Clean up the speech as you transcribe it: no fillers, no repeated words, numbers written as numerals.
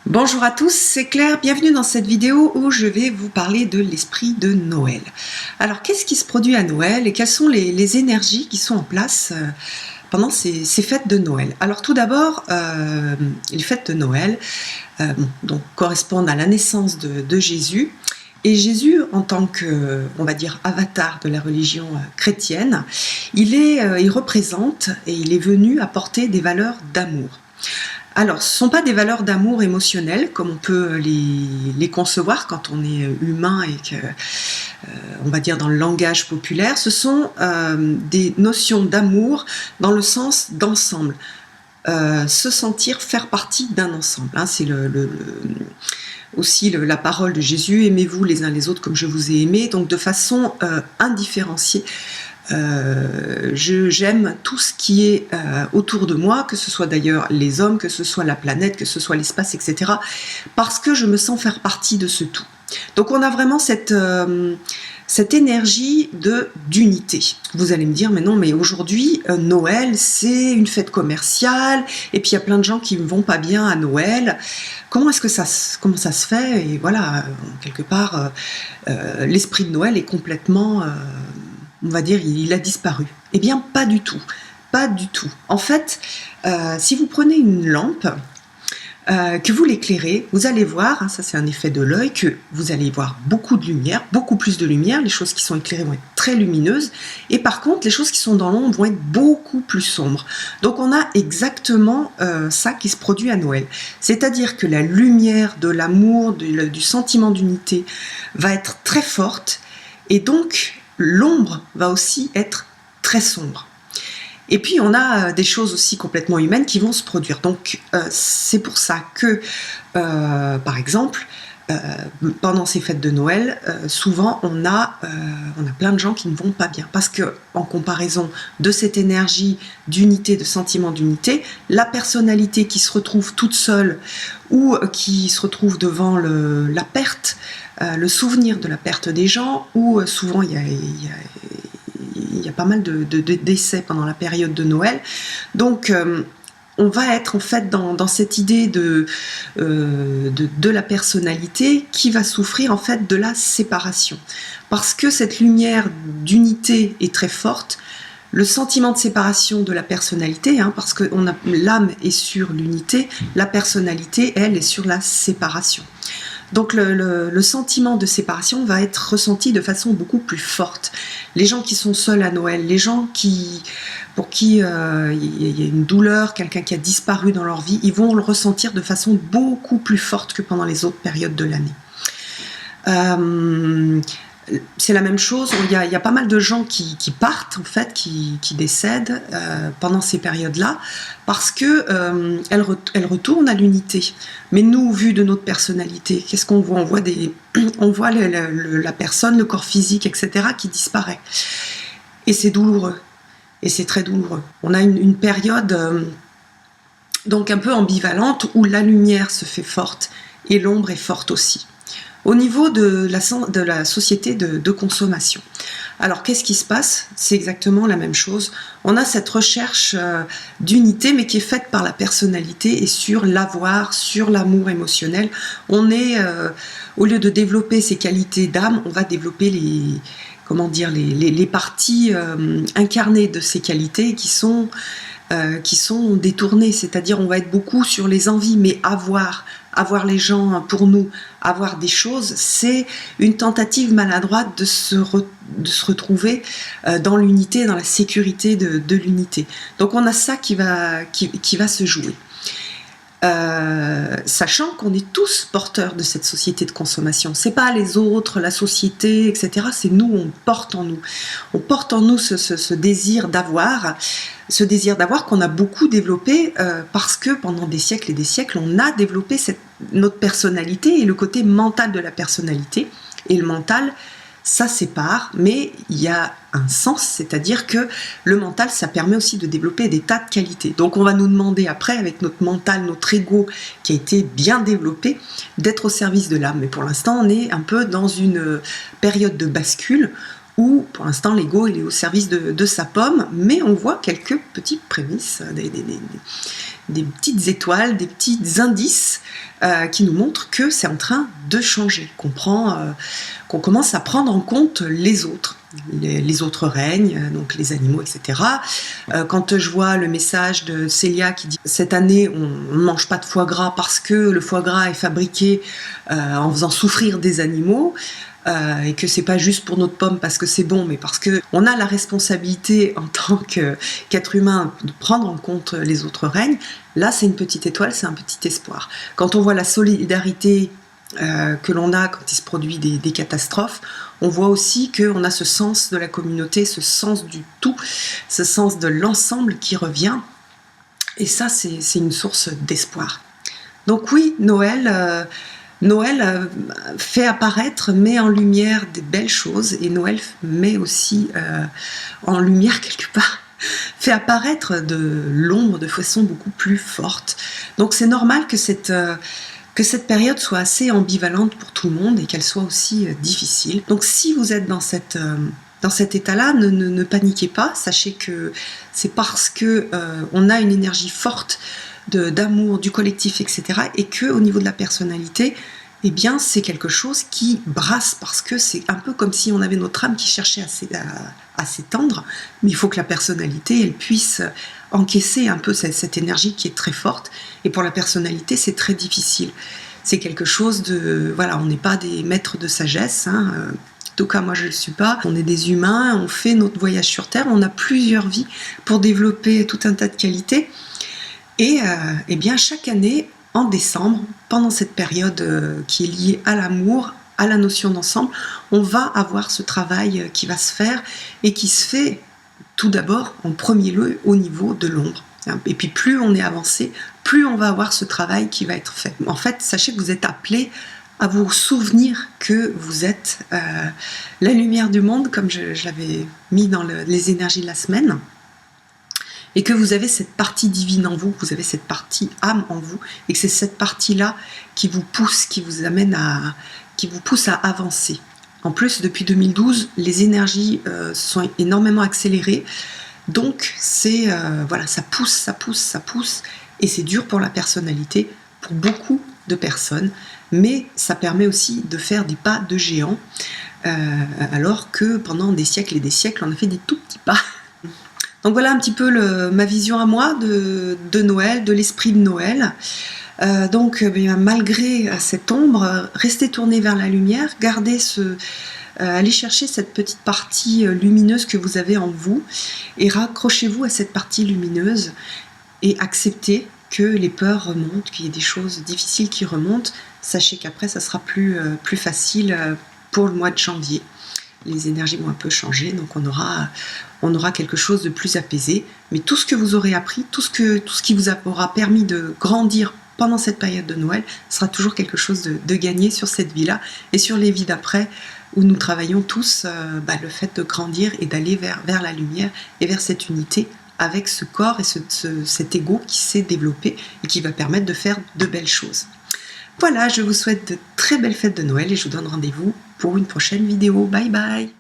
Bonjour à tous, c'est Claire, bienvenue dans cette vidéo où je vais vous parler de l'esprit de Noël. Alors qu'est-ce qui se produit à Noël et quelles sont les énergies qui sont en place pendant ces fêtes de Noël? Alors tout d'abord, les fêtes de Noël donc, correspondent à la naissance de Jésus. Et Jésus, en tant que, on va dire, avatar de la religion chrétienne, il représente et il est venu apporter des valeurs d'amour. Alors, ce ne sont pas des valeurs d'amour émotionnel comme on peut les concevoir quand on est humain et que, on va dire dans le langage populaire. Ce sont des notions d'amour dans le sens d'ensemble. Se sentir faire partie d'un ensemble. Hein, c'est aussi la parole de Jésus, aimez-vous les uns les autres comme je vous ai aimé, donc de façon indifférenciée. J'aime tout ce qui est autour de moi, que ce soit d'ailleurs les hommes, que ce soit la planète, que ce soit l'espace, etc. Parce que je me sens faire partie de ce tout. Donc on a vraiment cette énergie d'unité. Vous allez me dire, mais non, mais aujourd'hui, Noël, c'est une fête commerciale, et puis il y a plein de gens qui ne vont pas bien à Noël. Comment ça se fait? Et voilà, quelque part, l'esprit de Noël est complètement... on va dire, il a disparu. Eh bien, pas du tout. Pas du tout. En fait, si vous prenez une lampe, que vous l'éclairez, vous allez voir, hein, ça c'est un effet de l'œil, que vous allez voir beaucoup de lumière, beaucoup plus de lumière, les choses qui sont éclairées vont être très lumineuses, et par contre, les choses qui sont dans l'ombre vont être beaucoup plus sombres. Donc on a exactement ça qui se produit à Noël. C'est-à-dire que la lumière de l'amour, du sentiment d'unité va être très forte, et donc l'ombre va aussi être très sombre. Et puis on a des choses aussi complètement humaines qui vont se produire. Donc c'est pour ça que, par exemple, pendant ces fêtes de Noël, souvent on a plein de gens qui ne vont pas bien. Parce que en comparaison de cette énergie d'unité, de sentiment d'unité, la personnalité qui se retrouve toute seule ou qui se retrouve devant la perte, le souvenir de la perte des gens, ou souvent il y a pas mal de décès pendant la période de Noël. Donc on va être en fait dans cette idée de la personnalité qui va souffrir en fait de la séparation. Parce que cette lumière d'unité est très forte, le sentiment de séparation de la personnalité, hein, parce que l'âme est sur l'unité, la personnalité, elle, est sur la séparation. Donc le sentiment de séparation va être ressenti de façon beaucoup plus forte. Les gens qui sont seuls à Noël, les gens pour qui il y a une douleur, quelqu'un qui a disparu dans leur vie, ils vont le ressentir de façon beaucoup plus forte que pendant les autres périodes de l'année. C'est la même chose, il y a pas mal de gens qui partent, en fait, qui décèdent pendant ces périodes-là, parce que elles retournent à l'unité. Mais nous, vu de notre personnalité, qu'est-ce qu'on voit? On voit la personne, le corps physique, etc., qui disparaît. Et c'est douloureux. Et c'est très douloureux. On a une période donc un peu ambivalente où la lumière se fait forte et l'ombre est forte aussi. Au niveau de la société de consommation. Alors, qu'est-ce qui se passe? C'est exactement la même chose. On a cette recherche d'unité, mais qui est faite par la personnalité et sur l'avoir, sur l'amour émotionnel. On est, au lieu de développer ces qualités d'âme, on va développer les parties incarnées de ces qualités qui sont détournées. C'est-à-dire, on va être beaucoup sur les envies, mais avoir les gens pour nous, avoir des choses, c'est une tentative maladroite de se retrouver dans l'unité, dans la sécurité de l'unité. Donc on a ça qui va se jouer. Sachant qu'on est tous porteurs de cette société de consommation. C'est pas les autres, la société, etc. C'est nous, on porte en nous. On porte en nous ce désir d'avoir, qu'on a beaucoup développé parce que pendant des siècles et des siècles, on a développé notre personnalité et le côté mental de la personnalité. Et le mental, ça sépare, mais il y a un sens, c'est-à-dire que le mental, ça permet aussi de développer des tas de qualités. Donc on va nous demander après, avec notre mental, notre ego qui a été bien développé, d'être au service de l'âme. Mais pour l'instant, on est un peu dans une période de bascule où pour l'instant l'ego il est au service de sa pomme, mais on voit quelques petites prémices, des petites étoiles, des petits indices qui nous montrent que c'est en train de changer, qu'on commence à prendre en compte les autres. Les autres règnes, donc les animaux, etc. Quand je vois le message de Célia qui dit « Cette année, on ne mange pas de foie gras parce que le foie gras est fabriqué en faisant souffrir des animaux », et que c'est pas juste pour notre pomme parce que c'est bon, mais parce que on a la responsabilité en tant qu'être humain de prendre en compte les autres règnes, là c'est une petite étoile, c'est un petit espoir. Quand on voit la solidarité que l'on a quand il se produit des catastrophes, on voit aussi qu'on a ce sens de la communauté, ce sens du tout, ce sens de l'ensemble qui revient, et ça c'est une source d'espoir. Donc oui, Noël fait apparaître, met en lumière des belles choses, et Noël met aussi en lumière quelque part, fait apparaître de l'ombre de façon beaucoup plus forte. Donc c'est normal que cette période soit assez ambivalente pour tout le monde et qu'elle soit aussi difficile. Donc si vous êtes dans cet état-là, ne paniquez pas, sachez que c'est parce que on a une énergie forte d'amour, du collectif, etc. et qu'au niveau de la personnalité, eh bien c'est quelque chose qui brasse, parce que c'est un peu comme si on avait notre âme qui cherchait à s'étendre, mais il faut que la personnalité elle puisse encaisser un peu cette énergie qui est très forte, et pour la personnalité c'est très difficile. C'est quelque chose de... Voilà, on n'est pas des maîtres de sagesse, hein, en tout cas moi je ne le suis pas, on est des humains, on fait notre voyage sur Terre, on a plusieurs vies pour développer tout un tas de qualités, et eh bien chaque année, en décembre, pendant cette période qui est liée à l'amour, à la notion d'ensemble, on va avoir ce travail qui va se faire, et qui se fait tout d'abord en premier lieu au niveau de l'ombre. Et puis plus on est avancé, plus on va avoir ce travail qui va être fait. En fait, sachez que vous êtes appelés à vous souvenir que vous êtes la lumière du monde, comme je l'avais mis dans les énergies de la semaine, et que vous avez cette partie divine en vous, que vous avez cette partie âme en vous, et que c'est cette partie-là qui vous pousse, qui vous pousse à avancer. En plus, depuis 2012, les énergies sont énormément accélérées, donc c'est voilà, ça pousse, et c'est dur pour la personnalité, pour beaucoup de personnes, mais ça permet aussi de faire des pas de géant, alors que pendant des siècles et des siècles, on a fait des tout petits pas. Donc voilà un petit peu ma vision à moi de Noël, de l'esprit de Noël. Donc malgré cette ombre, restez tourné vers la lumière, allez chercher cette petite partie lumineuse que vous avez en vous, et raccrochez-vous à cette partie lumineuse, et acceptez que les peurs remontent, qu'il y ait des choses difficiles qui remontent. Sachez qu'après ça sera plus facile pour le mois de janvier. Les énergies vont un peu changer, donc on aura quelque chose de plus apaisé. Mais tout ce que vous aurez appris, tout ce qui vous aura permis de grandir pendant cette période de Noël, sera toujours quelque chose de gagné sur cette vie-là, et sur les vies d'après, où nous travaillons tous le fait de grandir et d'aller vers la lumière et vers cette unité avec ce corps et cet ego qui s'est développé et qui va permettre de faire de belles choses. Voilà, je vous souhaite de très belles fêtes de Noël, et je vous donne rendez-vous pour une prochaine vidéo. Bye bye!